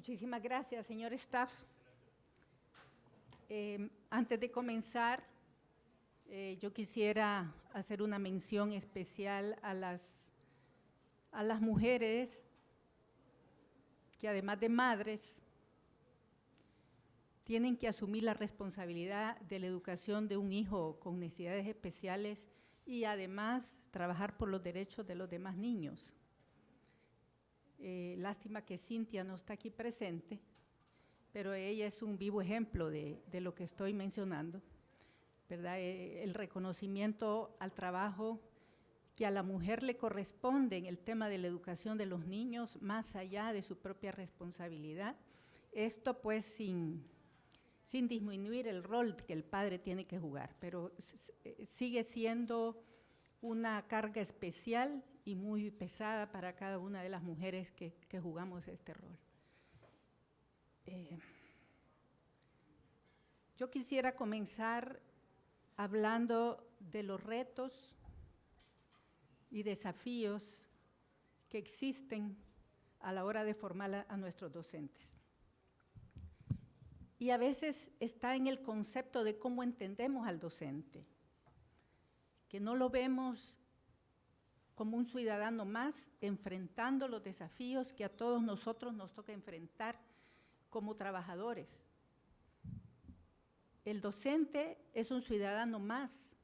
Muchísimas gracias, señor staff. Antes de comenzar, yo quisiera hacer una mención especial a las mujeres que además de madres, tienen que asumir la responsabilidad de la educación de un hijo con necesidades especiales y además trabajar por los derechos de los demás niños. Lástima que Cintia no está aquí presente, pero ella es un vivo ejemplo de lo que estoy mencionando, ¿verdad? El reconocimiento al trabajo que a la mujer le corresponde en el tema de la educación de los niños, más allá de su propia responsabilidad. Esto pues sin disminuir el rol que el padre tiene que jugar, pero sigue siendo una carga especial y muy pesada para cada una de las mujeres que jugamos este rol. Yo quisiera comenzar hablando de los retos y desafíos que existen a la hora de formar a nuestros docentes. Y a veces está en el concepto de cómo entendemos al docente, que no lo vemos como un ciudadano más enfrentando los desafíos que a todos nosotros nos toca enfrentar como trabajadores. El docente es un ciudadano más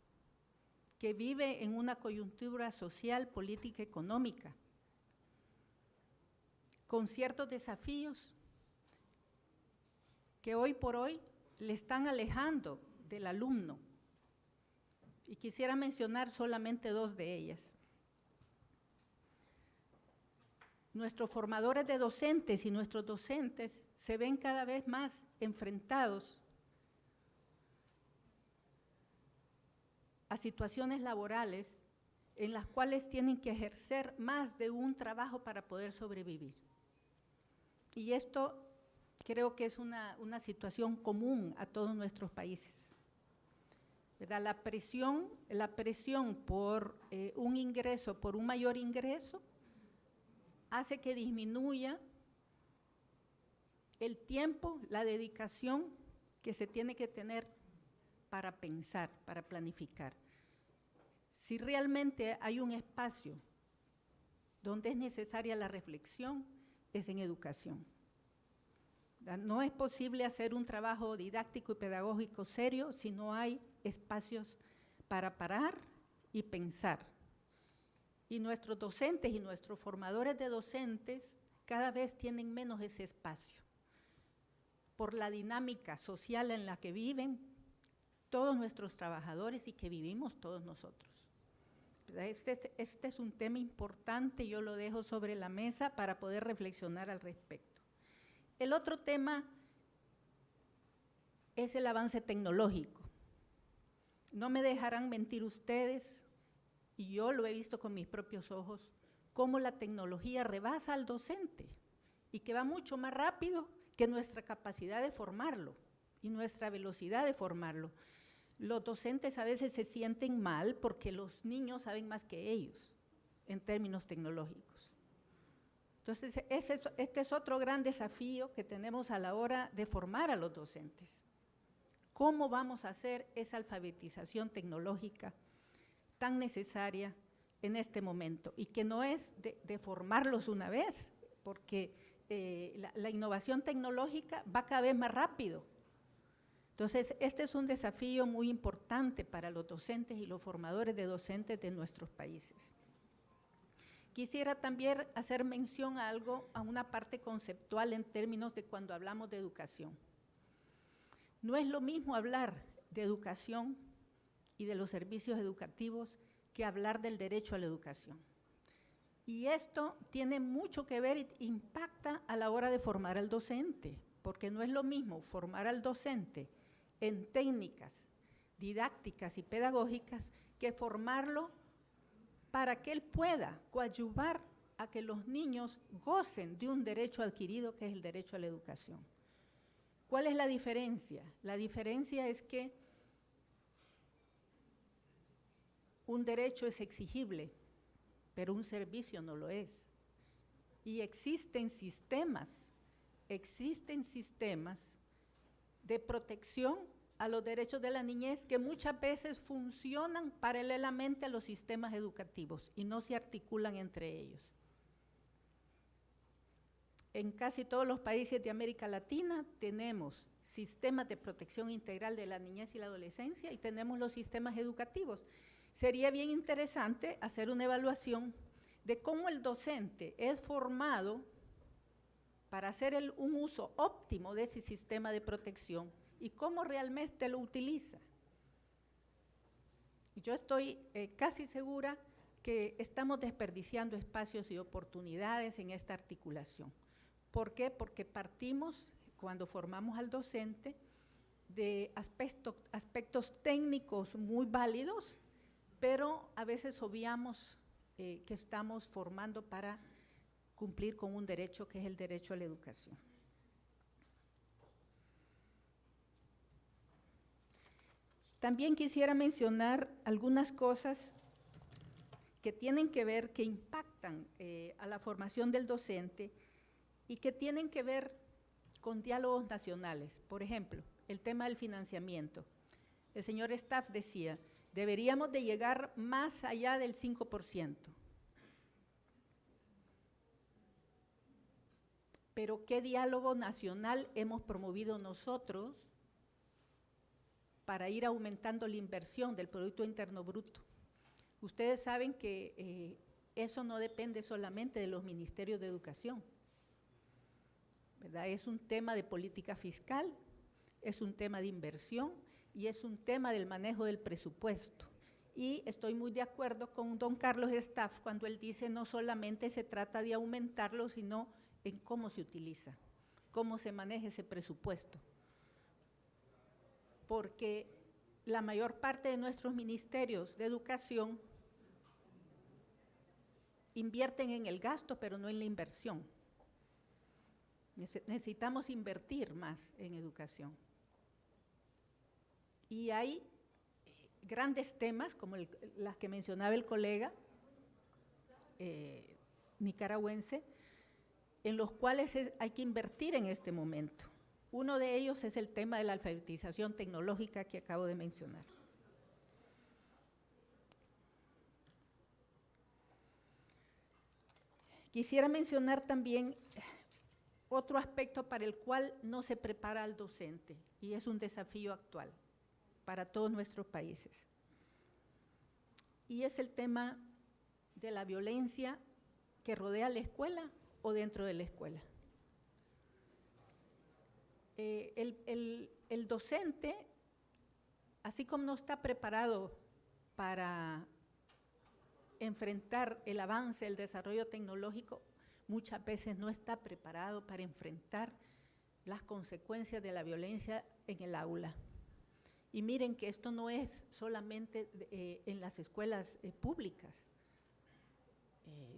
que vive en una coyuntura social, política, económica, con ciertos desafíos que hoy por hoy le están alejando del alumno. Y quisiera mencionar solamente dos de ellas. Nuestros formadores de docentes y nuestros docentes se ven cada vez más enfrentados a situaciones laborales en las cuales tienen que ejercer más de un trabajo para poder sobrevivir. Y esto creo que es una situación común a todos nuestros países, ¿verdad? La presión por un ingreso, por un mayor ingreso, hace que disminuya el tiempo, la dedicación que se tiene que tener para pensar, para planificar. Si realmente hay un espacio donde es necesaria la reflexión, es en educación. No es posible hacer un trabajo didáctico y pedagógico serio si no hay espacios para parar y pensar. Y nuestros docentes y nuestros formadores de docentes cada vez tienen menos ese espacio por la dinámica social en la que viven todos nuestros trabajadores y que vivimos todos nosotros. Este es un tema importante, yo lo dejo sobre la mesa para poder reflexionar al respecto. El otro tema es el avance tecnológico. No me dejarán mentir ustedes, y yo lo he visto con mis propios ojos, cómo la tecnología rebasa al docente y que va mucho más rápido que nuestra capacidad de formarlo y nuestra velocidad de formarlo. Los docentes a veces se sienten mal porque los niños saben más que ellos en términos tecnológicos. Entonces, este es otro gran desafío que tenemos a la hora de formar a los docentes. ¿Cómo vamos a hacer esa alfabetización tecnológica tan necesaria en este momento? Y que no es de formarlos una vez, porque la innovación tecnológica va cada vez más rápido. Entonces, este es un desafío muy importante para los docentes y los formadores de docentes de nuestros países. Quisiera también hacer mención a una parte conceptual en términos de cuando hablamos de educación. No es lo mismo hablar de educación y de los servicios educativos que hablar del derecho a la educación. Y esto tiene mucho que ver, impacta a la hora de formar al docente, porque no es lo mismo formar al docente en técnicas didácticas y pedagógicas que formarlo para que él pueda coadyuvar a que los niños gocen de un derecho adquirido que es el derecho a la educación. ¿Cuál es la diferencia? La diferencia es que un derecho es exigible, pero un servicio no lo es. Y existen sistemas existen sistemas de protección a los derechos de la niñez que muchas veces funcionan paralelamente a los sistemas educativos y no se articulan entre ellos. En casi todos los países de América Latina tenemos sistemas de protección integral de la niñez y la adolescencia y tenemos los sistemas educativos. Sería bien interesante hacer una evaluación de cómo el docente es formado para hacer un uso óptimo de ese sistema de protección y cómo realmente lo utiliza. Yo estoy casi segura que estamos desperdiciando espacios y oportunidades en esta articulación. ¿Por qué? Porque partimos, cuando formamos al docente, de aspectos técnicos muy válidos, pero a veces obviamos que estamos formando para cumplir con un derecho que es el derecho a la educación. También quisiera mencionar algunas cosas que tienen que ver, que impactan a la formación del docente y que tienen que ver con diálogos nacionales. Por ejemplo, el tema del financiamiento. El señor Staff decía, deberíamos de llegar más allá del 5%. Pero ¿qué diálogo nacional hemos promovido nosotros para ir aumentando la inversión del Producto Interno Bruto? Ustedes saben que eso no depende solamente de los ministerios de educación, ¿verdad? Es un tema de política fiscal, es un tema de inversión y es un tema del manejo del presupuesto. Y estoy muy de acuerdo con don Carlos Staff cuando él dice no solamente se trata de aumentarlo, sino en cómo se utiliza, cómo se maneja ese presupuesto. Porque la mayor parte de nuestros ministerios de educación invierten en el gasto, pero no en la inversión. Necesitamos invertir más en educación. Y hay grandes temas, como las que mencionaba el colega nicaragüense, en los cuales hay que invertir en este momento. Uno de ellos es el tema de la alfabetización tecnológica que acabo de mencionar. Quisiera mencionar también otro aspecto para el cual no se prepara al docente, y es un desafío actual para todos nuestros países. Y es el tema de la violencia que rodea la escuela o dentro de la escuela. El docente, así como no está preparado para enfrentar el avance, el desarrollo tecnológico, muchas veces no está preparado para enfrentar las consecuencias de la violencia en el aula. Y miren que esto no es solamente en las escuelas públicas.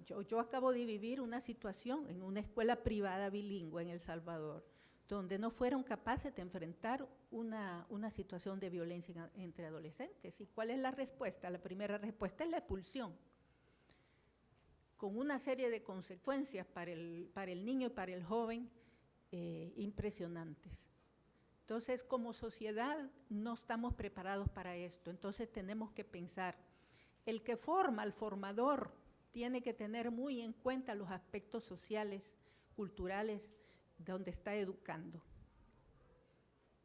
Yo acabo de vivir una situación en una escuela privada bilingüe en El Salvador, donde no fueron capaces de enfrentar una situación de violencia entre adolescentes. ¿Y cuál es la respuesta? La primera respuesta es la expulsión, con una serie de consecuencias para el niño y para el joven impresionantes. Entonces, como sociedad no estamos preparados para esto, entonces tenemos que pensar, el que forma al formador tiene que tener muy en cuenta los aspectos sociales, culturales, donde está educando.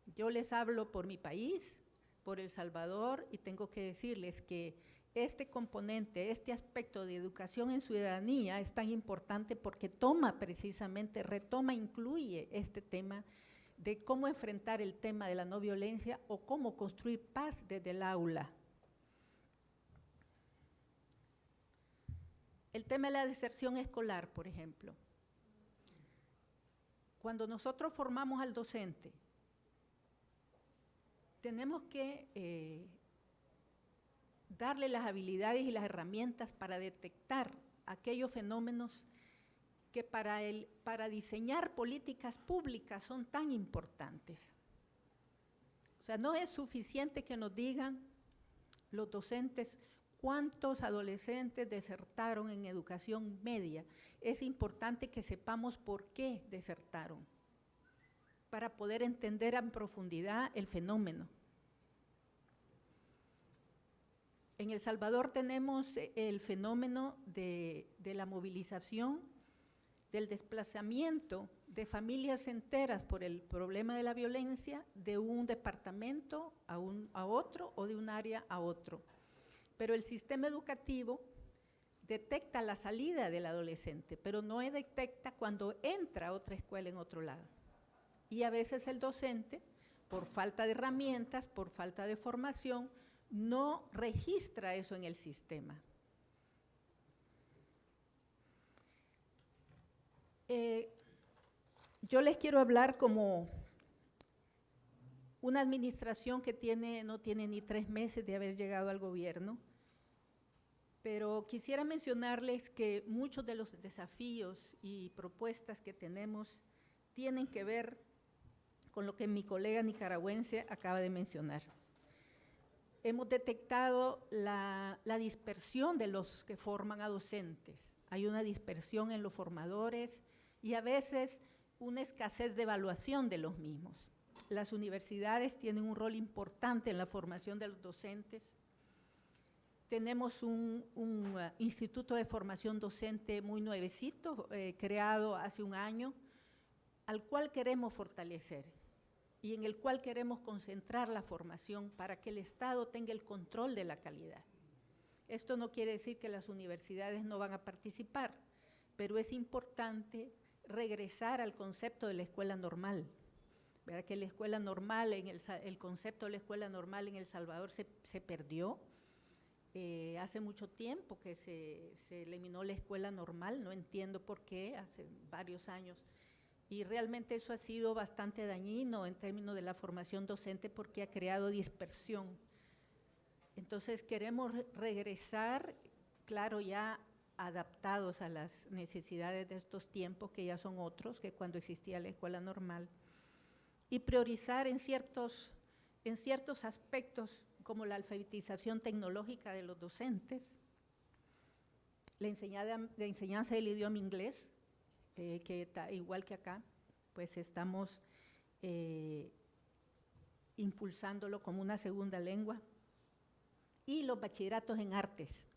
Yo les hablo por mi país, por El Salvador, y tengo que decirles que este componente, este aspecto de educación en ciudadanía es tan importante porque retoma, incluye este tema de cómo enfrentar el tema de la no violencia o cómo construir paz desde el aula. El tema de la deserción escolar, por ejemplo. Cuando nosotros formamos al docente, tenemos que darle las habilidades y las herramientas para detectar aquellos fenómenos que para diseñar políticas públicas son tan importantes. O sea, no es suficiente que nos digan los docentes cuántos adolescentes desertaron en educación media. Es importante que sepamos por qué desertaron. para poder entender en profundidad el fenómeno. En El Salvador tenemos el fenómeno de la movilización, del desplazamiento de familias enteras por el problema de la violencia de un departamento a otro o de un área a otro. Pero el sistema educativo detecta la salida del adolescente, pero no detecta cuando entra a otra escuela en otro lado. Y a veces el docente, por falta de herramientas, por falta de formación, no registra eso en el sistema. Yo les quiero hablar como una administración que no tiene ni 3 meses de haber llegado al gobierno, pero quisiera mencionarles que muchos de los desafíos y propuestas que tenemos tienen que ver con lo que mi colega nicaragüense acaba de mencionar. Hemos detectado la dispersión de los que forman a docentes. Hay una dispersión en los formadores y a veces una escasez de evaluación de los mismos. Las universidades tienen un rol importante en la formación de los docentes. Tenemos un instituto de formación docente muy nuevecito, creado hace un año, al cual queremos fortalecer y en el cual queremos concentrar la formación para que el Estado tenga el control de la calidad. Esto no quiere decir que las universidades no van a participar, pero es importante regresar al concepto de la escuela normal. ¿Verdad? Que la escuela normal, el concepto de la escuela normal en El Salvador se perdió. Hace mucho tiempo que se eliminó la escuela normal, no entiendo por qué, hace varios años. Y realmente eso ha sido bastante dañino en términos de la formación docente porque ha creado dispersión. Entonces queremos regresar, claro, ya adaptados a las necesidades de estos tiempos, que ya son otros que cuando existía la escuela normal, y priorizar en ciertos aspectos como la alfabetización tecnológica de los docentes, la enseñanza del idioma inglés, que igual que acá, pues estamos impulsándolo como una segunda lengua, y los bachilleratos en artes,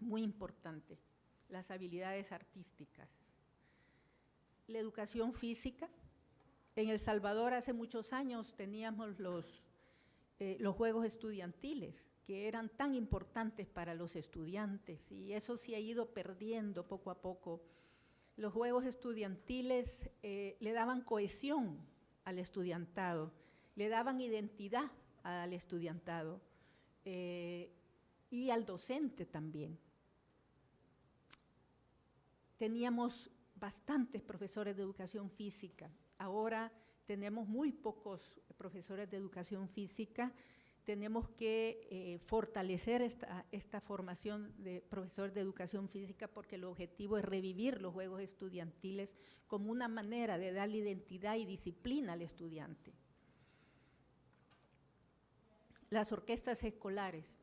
muy importante, las habilidades artísticas. La educación física. En El Salvador hace muchos años teníamos los juegos estudiantiles, que eran tan importantes para los estudiantes, y eso se ha ido perdiendo poco a poco. Los juegos estudiantiles le daban cohesión al estudiantado, le daban identidad al estudiantado y al docente también. Teníamos bastantes profesores de educación física, ahora tenemos muy pocos profesores de educación física. Tenemos que fortalecer esta formación de profesores de educación física porque el objetivo es revivir los juegos estudiantiles como una manera de darle identidad y disciplina al estudiante. Las orquestas escolares.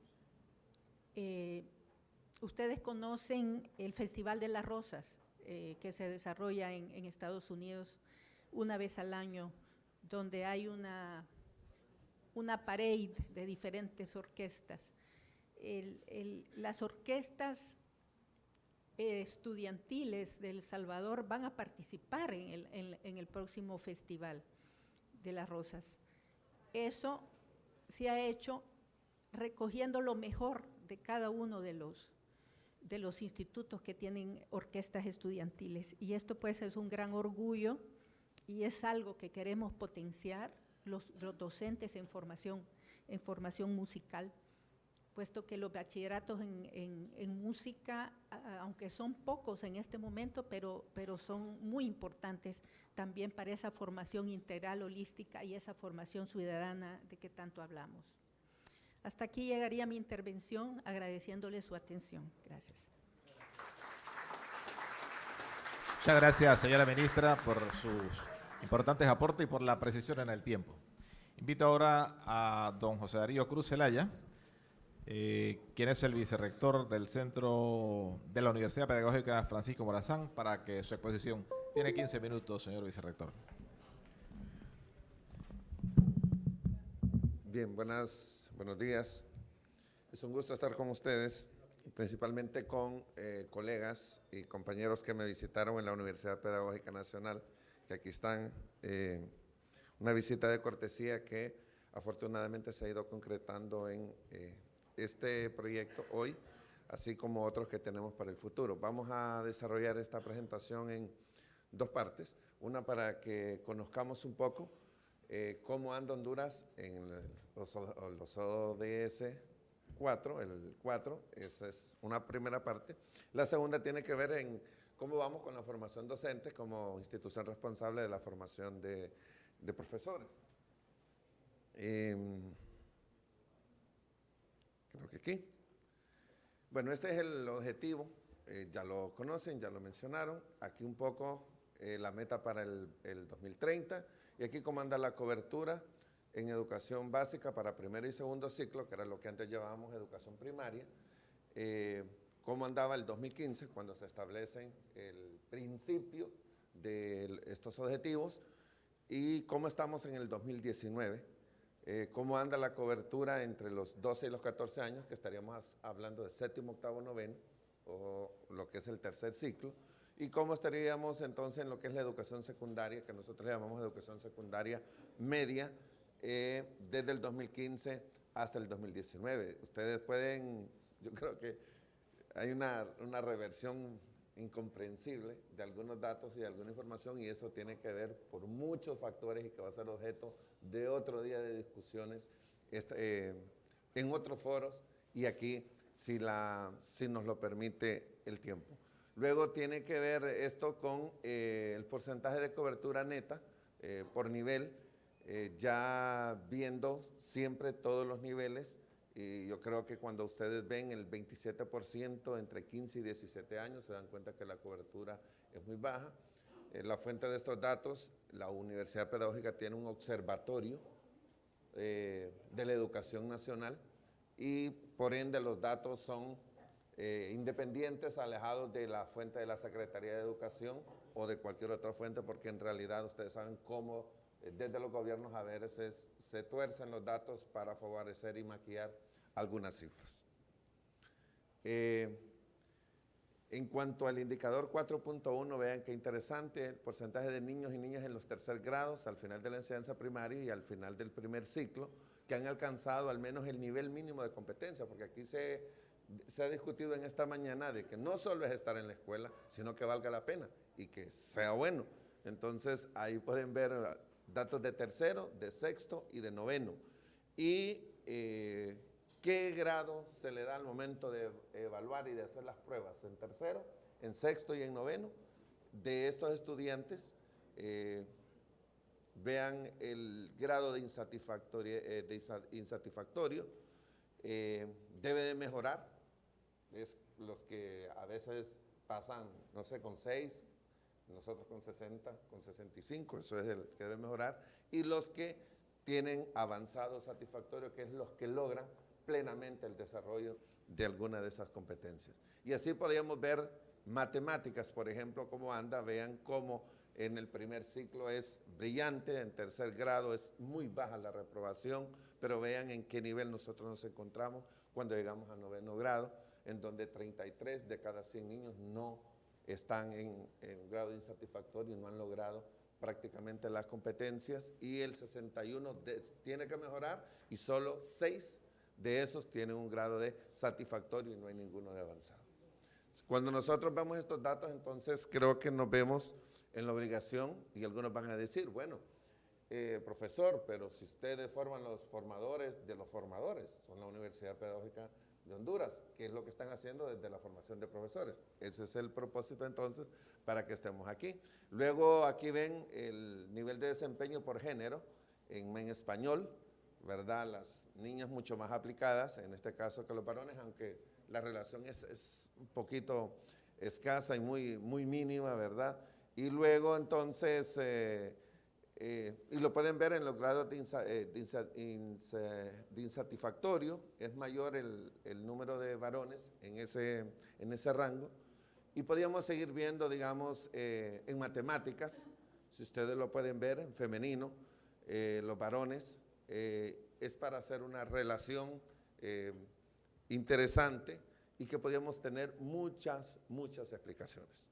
Ustedes conocen el Festival de las Rosas, que se desarrolla en Estados Unidos una vez al año, donde hay una parade de diferentes orquestas. Las orquestas estudiantiles de El Salvador van a participar en el próximo Festival de las Rosas. Eso se ha hecho recogiendo lo mejor de cada uno de los institutos que tienen orquestas estudiantiles. Y esto pues es un gran orgullo y es algo que queremos potenciar los docentes en formación musical, puesto que los bachilleratos en música, aunque son pocos en este momento, pero son muy importantes también para esa formación integral, holística y esa formación ciudadana de que tanto hablamos. Hasta aquí llegaría mi intervención, agradeciéndole su atención. Gracias. Muchas gracias, señora ministra, por sus importantes aportes y por la precisión en el tiempo. Invito ahora a don José Darío Cruz Zelaya, quien es el vicerrector del Centro de la Universidad Pedagógica Francisco Morazán, para que su exposición tiene 15 minutos, señor vicerrector. Bien, buenos días. Es un gusto estar con ustedes, principalmente con colegas y compañeros que me visitaron en la Universidad Pedagógica Nacional, que aquí están. Una visita de cortesía que afortunadamente se ha ido concretando en este proyecto hoy, así como otros que tenemos para el futuro. Vamos a desarrollar esta presentación en dos partes. Una para que conozcamos un poco cómo anda Honduras en los ODS 4, el 4, esa es una primera parte. La segunda tiene que ver en cómo vamos con la formación docente como institución responsable de la formación de profesores. Creo que aquí. Bueno, este es el objetivo, ya lo conocen, ya lo mencionaron. Aquí un poco la meta para el 2030 y aquí cómo anda la cobertura en educación básica para primer y segundo ciclo, que era lo que antes llamábamos educación primaria. Cómo andaba el 2015 cuando se establecen el principio de estos objetivos y cómo estamos en el 2019. Cómo anda la cobertura entre los 12 y los 14 años, que estaríamos hablando de séptimo, octavo, noveno, o lo que es el tercer ciclo, y cómo estaríamos entonces en lo que es la educación secundaria, que nosotros le llamamos educación secundaria media, desde el 2015 hasta el 2019. Ustedes pueden, yo creo que hay una reversión incomprensible de algunos datos y de alguna información, y eso tiene que ver por muchos factores y que va a ser objeto de otro día de discusiones en otros foros y aquí si nos lo permite el tiempo. Luego tiene que ver esto con el porcentaje de cobertura neta por nivel, ya viendo siempre todos los niveles. Y yo creo que cuando ustedes ven el 27% entre 15 y 17 años, se dan cuenta que la cobertura es muy baja. La fuente de estos datos, la Universidad Pedagógica tiene un observatorio de la educación nacional y por ende los datos son independientes, alejados de la fuente de la Secretaría de Educación o de cualquier otra fuente, porque en realidad ustedes saben cómo desde los gobiernos a veces se tuercen los datos para favorecer y maquillar algunas cifras. En cuanto al indicador 4.1, vean qué interesante, el porcentaje de niños y niñas en los tercer grados al final de la enseñanza primaria y al final del primer ciclo, que han alcanzado al menos el nivel mínimo de competencia, porque aquí se ha discutido en esta mañana de que no solo es estar en la escuela, sino que valga la pena y que sea bueno. Entonces, ahí pueden ver datos de tercero, de sexto y de noveno. Y qué grado se le da al momento de evaluar y de hacer las pruebas en tercero, en sexto y en noveno de estos estudiantes. Vean el grado de insatisfactorio, debe de mejorar. Es los que a veces pasan, no sé, con 6, nosotros con 60, con 65, eso es el que debe mejorar, y los que tienen avanzado satisfactorio, que es los que logran plenamente el desarrollo de alguna de esas competencias. Y así podríamos ver matemáticas, por ejemplo, cómo anda. Vean cómo en el primer ciclo es brillante, en tercer grado es muy baja la reprobación, pero vean en qué nivel nosotros nos encontramos cuando llegamos a noveno grado, en donde 33 de cada 100 niños no están en un grado insatisfactorio y no han logrado prácticamente las competencias, y el 61 tiene que mejorar y solo 6 de esos tienen un grado de satisfactorio y no hay ninguno de avanzado. Cuando nosotros vemos estos datos, entonces creo que nos vemos en la obligación, y algunos van a decir, bueno, profesor, pero si ustedes forman los formadores de los formadores, son la Universidad Pedagógica de Honduras, ¿qué es lo que están haciendo desde la formación de profesores? Ese es el propósito entonces para que estemos aquí. Luego aquí ven el nivel de desempeño por género en español, ¿verdad? Las niñas mucho más aplicadas, en este caso que los varones, aunque la relación es un poquito escasa y muy mínima, ¿verdad? Y luego entonces, y lo pueden ver en los grados de insatisfactorio, es mayor el número de varones en ese rango. Y podríamos seguir viendo, digamos, en matemáticas, si ustedes lo pueden ver, en femenino, los varones, es para hacer una relación interesante y que podíamos tener muchas explicaciones.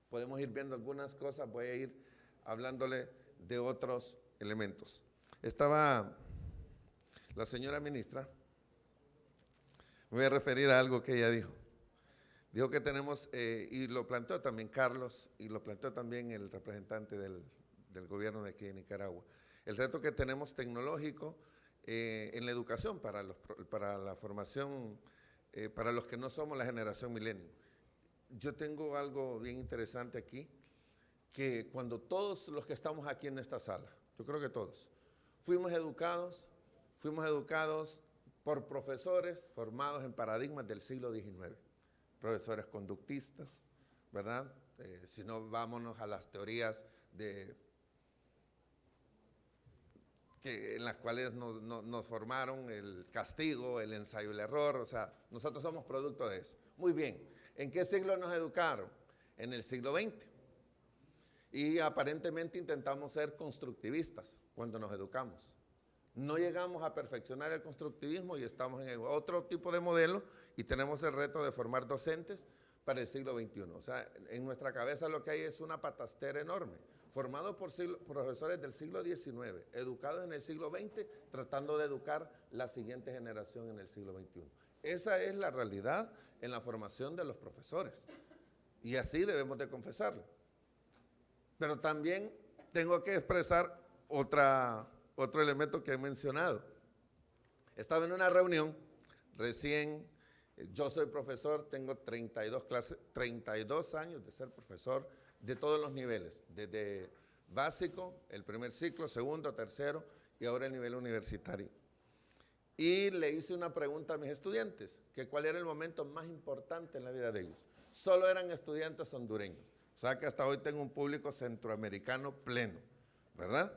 Podemos ir viendo algunas cosas, voy a ir hablándole de otros elementos. Estaba la señora ministra, me voy a referir a algo que ella dijo. Dijo que tenemos, y lo planteó también Carlos, y lo planteó también el representante del gobierno de aquí de Nicaragua, el reto que tenemos tecnológico en la educación para la formación, para los que no somos la generación milenio. Yo tengo algo bien interesante aquí, que cuando todos los que estamos aquí en esta sala, yo creo que todos, fuimos educados por profesores formados en paradigmas del siglo XIX, profesores conductistas, ¿verdad? Si no, vámonos a las teorías en las cuales nos formaron el castigo, el ensayo y el error, o sea, nosotros somos producto de eso. Muy bien, ¿en qué siglo nos educaron? En el siglo XX. Y aparentemente intentamos ser constructivistas cuando nos educamos. No llegamos a perfeccionar el constructivismo y estamos en otro tipo de modelo y tenemos el reto de formar docentes para el siglo XXI. O sea, en nuestra cabeza lo que hay es una patastera enorme, formados por profesores del siglo XIX, educados en el siglo XX, tratando de educar la siguiente generación en el siglo XXI. Esa es la realidad en la formación de los profesores y así debemos de confesarlo. Pero también tengo que expresar otro elemento que he mencionado. Estaba en una reunión, recién, yo soy profesor, tengo 32 años de ser profesor de todos los niveles, desde básico, el primer ciclo, segundo, tercero y ahora el nivel universitario. Y le hice una pregunta a mis estudiantes, que cuál era el momento más importante en la vida de ellos. Solo eran estudiantes hondureños, o sea que hasta hoy tengo un público centroamericano pleno, ¿verdad?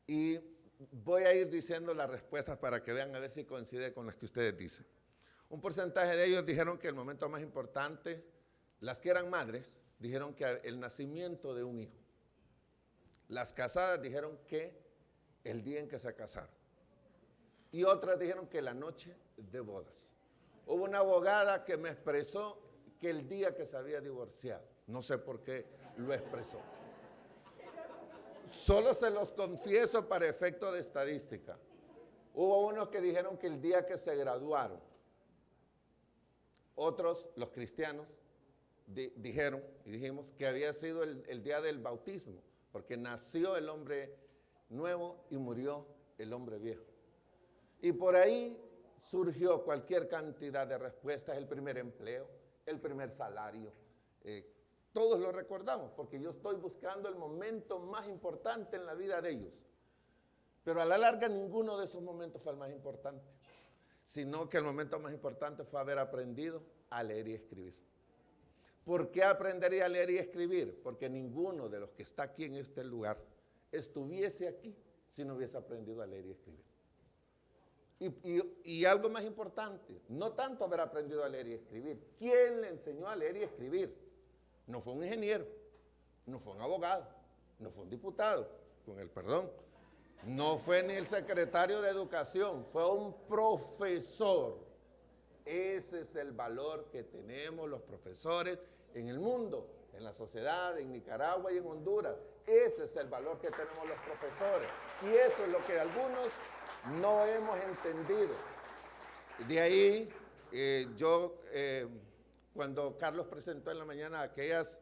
Y voy a ir diciendo las respuestas para que vean a ver si coincide con las que ustedes dicen. Un porcentaje de ellos dijeron que el momento más importante, las que eran madres, dijeron que el nacimiento de un hijo. Las casadas dijeron que el día en que se casaron. Y otras dijeron que la noche de bodas. Hubo una abogada que me expresó que el día que se había divorciado. No sé por qué lo expresó. Solo se los confieso para efecto de estadística. Hubo unos que dijeron que el día que se graduaron. Otros, los cristianos, dijeron y dijimos que había sido el día del bautismo, porque nació el hombre nuevo y murió el hombre viejo. Y por ahí surgió cualquier cantidad de respuestas, el primer empleo, el primer salario. Todos lo recordamos, porque yo estoy buscando el momento más importante en la vida de ellos. Pero a la larga ninguno de esos momentos fue el más importante, sino que el momento más importante fue haber aprendido a leer y escribir. ¿Por qué aprendería a leer y escribir? Porque ninguno de los que está aquí en este lugar estuviese aquí si no hubiese aprendido a leer y escribir. Y algo más importante, no tanto haber aprendido a leer y escribir. ¿Quién le enseñó a leer y escribir? No fue un ingeniero, no fue un abogado, no fue un diputado, con el perdón. No fue ni el secretario de Educación, fue un profesor. Ese es el valor que tenemos los profesores en el mundo, en la sociedad, en Nicaragua y en Honduras. Ese es el valor que tenemos los profesores. Y eso es lo que algunos no hemos entendido. De ahí, cuando Carlos presentó en la mañana aquellas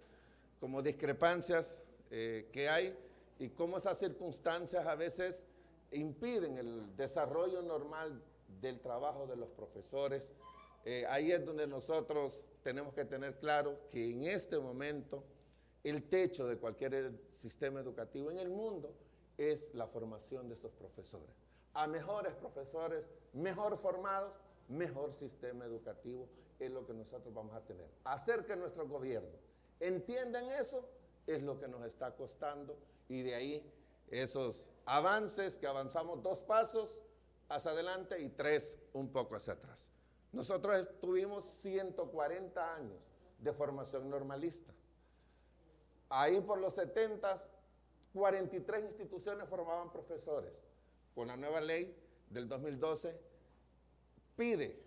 como discrepancias que hay y cómo esas circunstancias a veces impiden el desarrollo normal del trabajo de los profesores, ahí es donde nosotros tenemos que tener claro que en este momento el techo de cualquier sistema educativo en el mundo es la formación de esos profesores. A mejores profesores, mejor formados, mejor sistema educativo es lo que nosotros vamos a tener. Hacer que nuestros gobiernos entiendan eso es lo que nos está costando y de ahí esos avances que avanzamos 2 pasos hacia adelante y 3 un poco hacia atrás. Nosotros tuvimos 140 años de formación normalista. Ahí por los 70s, 43 instituciones formaban profesores. Con la nueva ley del 2012 pide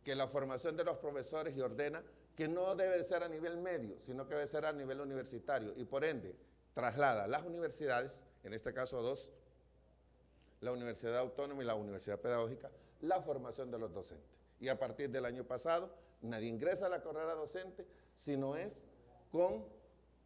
que la formación de los profesores y ordena que no debe ser a nivel medio, sino que debe ser a nivel universitario y por ende traslada a las universidades, en este caso dos, la Universidad Autónoma y la Universidad Pedagógica, la formación de los docentes. Y a partir del año pasado, nadie ingresa a la carrera docente, sino es con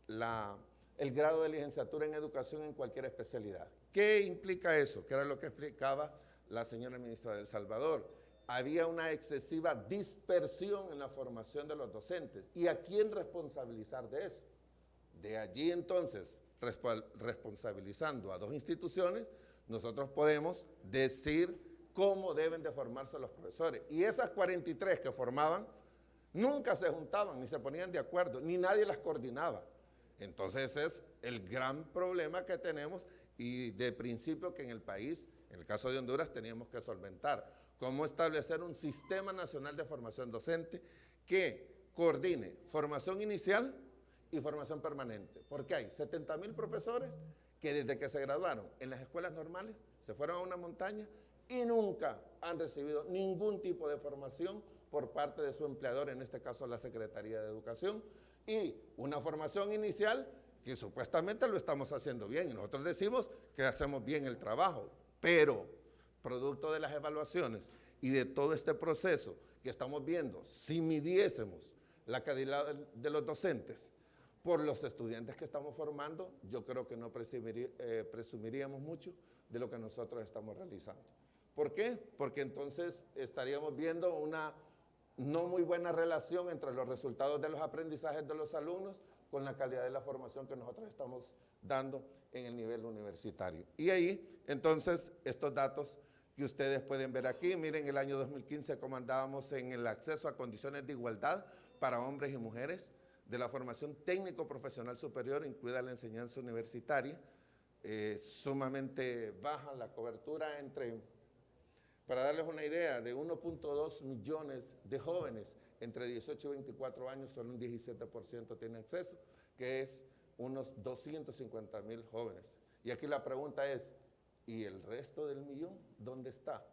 el grado de licenciatura en educación en cualquier especialidad. ¿Qué implica eso? Que era lo que explicaba la señora ministra del Salvador. Había una excesiva dispersión en la formación de los docentes. ¿Y a quién responsabilizar de eso? De allí entonces, responsabilizando a dos instituciones, nosotros podemos decir cómo deben de formarse los profesores. Y esas 43 que formaban, nunca se juntaban, ni se ponían de acuerdo, ni nadie las coordinaba. Entonces es el gran problema que tenemos y de principio que en el país, en el caso de Honduras, teníamos que solventar. Cómo establecer un sistema nacional de formación docente que coordine formación inicial y formación permanente. Porque hay 70,000 profesores que desde que se graduaron en las escuelas normales se fueron a una montaña y nunca han recibido ningún tipo de formación por parte de su empleador, en este caso la Secretaría de Educación, y una formación inicial que supuestamente lo estamos haciendo bien y nosotros decimos que hacemos bien el trabajo, pero producto de las evaluaciones y de todo este proceso que estamos viendo, si midiésemos la calidad de los docentes por los estudiantes que estamos formando, yo creo que no presumiríamos mucho de lo que nosotros estamos realizando. ¿Por qué? Porque entonces estaríamos viendo una no muy buena relación entre los resultados de los aprendizajes de los alumnos con la calidad de la formación que nosotros estamos dando en el nivel universitario. Y ahí, entonces, estos datos que ustedes pueden ver aquí, miren el año 2015 cómo andábamos en el acceso a condiciones de igualdad para hombres y mujeres, de la formación técnico-profesional superior, incluida la enseñanza universitaria, sumamente baja la cobertura entre, para darles una idea, de 1.2 millones de jóvenes entre 18 y 24 años, solo un 17% tiene acceso, que es unos 250,000 jóvenes. Y aquí la pregunta es, ¿y el resto del millón dónde está?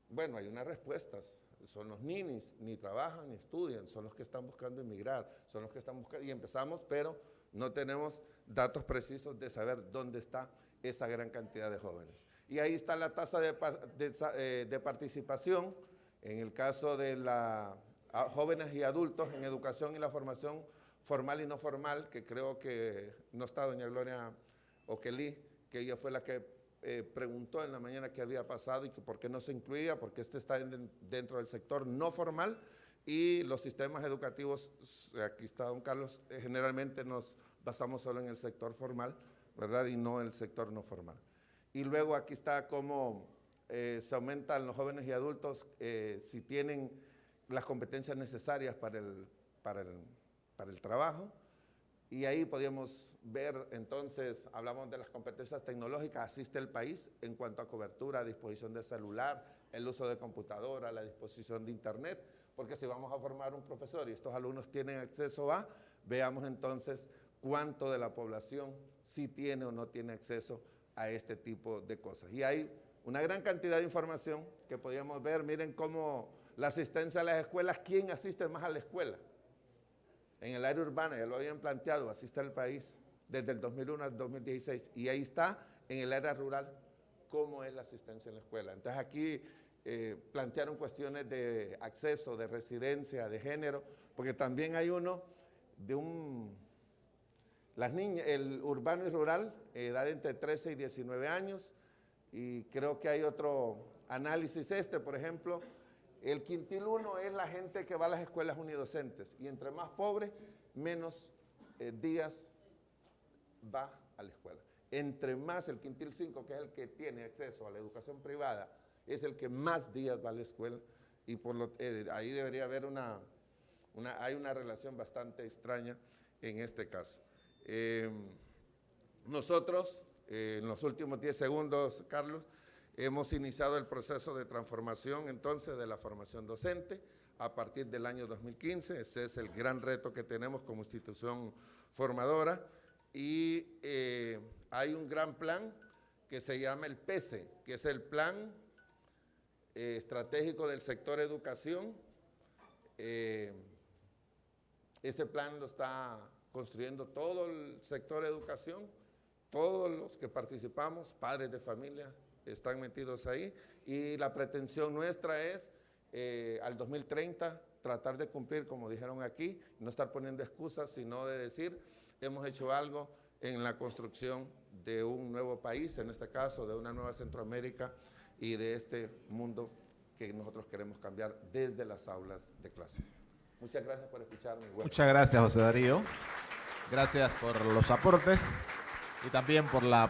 Bueno, hay unas respuestas. Son los ninis, ni trabajan ni estudian, son los que están buscando emigrar, son los que están buscando, y empezamos, pero no tenemos datos precisos de saber dónde está esa gran cantidad de jóvenes. Y ahí está la tasa de participación, en el caso de jóvenes y adultos en educación y la formación formal y no formal, que creo que no está doña Gloria Oquelí, que ella fue la que preguntó en la mañana qué había pasado y que por qué no se incluía, porque está dentro del sector no formal y los sistemas educativos, aquí está don Carlos, generalmente nos basamos solo en el sector formal, ¿verdad? Y no el sector no formal. Y luego aquí está cómo se aumentan los jóvenes y adultos si tienen las competencias necesarias para el trabajo. Y ahí podíamos ver, entonces, hablamos de las competencias tecnológicas, asiste el país en cuanto a cobertura, a disposición de celular, el uso de computadora, la disposición de internet, porque si vamos a formar un profesor y estos alumnos tienen acceso a, veamos entonces cuánto de la población sí tiene o no tiene acceso a este tipo de cosas. Y hay una gran cantidad de información que podíamos ver, miren cómo la asistencia a las escuelas, ¿quién asiste más a la escuela? En el área urbana, ya lo habían planteado, asiste al país desde el 2001 al 2016, y ahí está, en el área rural, cómo es la asistencia en la escuela. Entonces aquí plantearon cuestiones de acceso, de residencia, de género, porque también hay uno de las niñas, el urbano y rural, edad entre 13 y 19 años, y creo que hay otro análisis por ejemplo, el quintil 1 es la gente que va a las escuelas unidocentes y entre más pobre, menos días va a la escuela. Entre más el quintil 5, que es el que tiene acceso a la educación privada, es el que más días va a la escuela y ahí debería haber hay una relación bastante extraña en este caso. Nosotros, en los últimos 10 segundos, Carlos, hemos iniciado el proceso de transformación entonces de la formación docente a partir del año 2015. Ese es el gran reto que tenemos como institución formadora y hay un gran plan que se llama el PESE, que es el Plan estratégico del sector educación. Ese plan lo está construyendo todo el sector educación, todos los que participamos, padres de familia, están metidos ahí, y la pretensión nuestra es al 2030 tratar de cumplir, como dijeron aquí, no estar poniendo excusas, sino de decir, hemos hecho algo en la construcción de un nuevo país, en este caso de una nueva Centroamérica y de este mundo que nosotros queremos cambiar desde las aulas de clase. Muchas gracias por escucharme. Muchas gracias, José Darío. Gracias por los aportes y también por la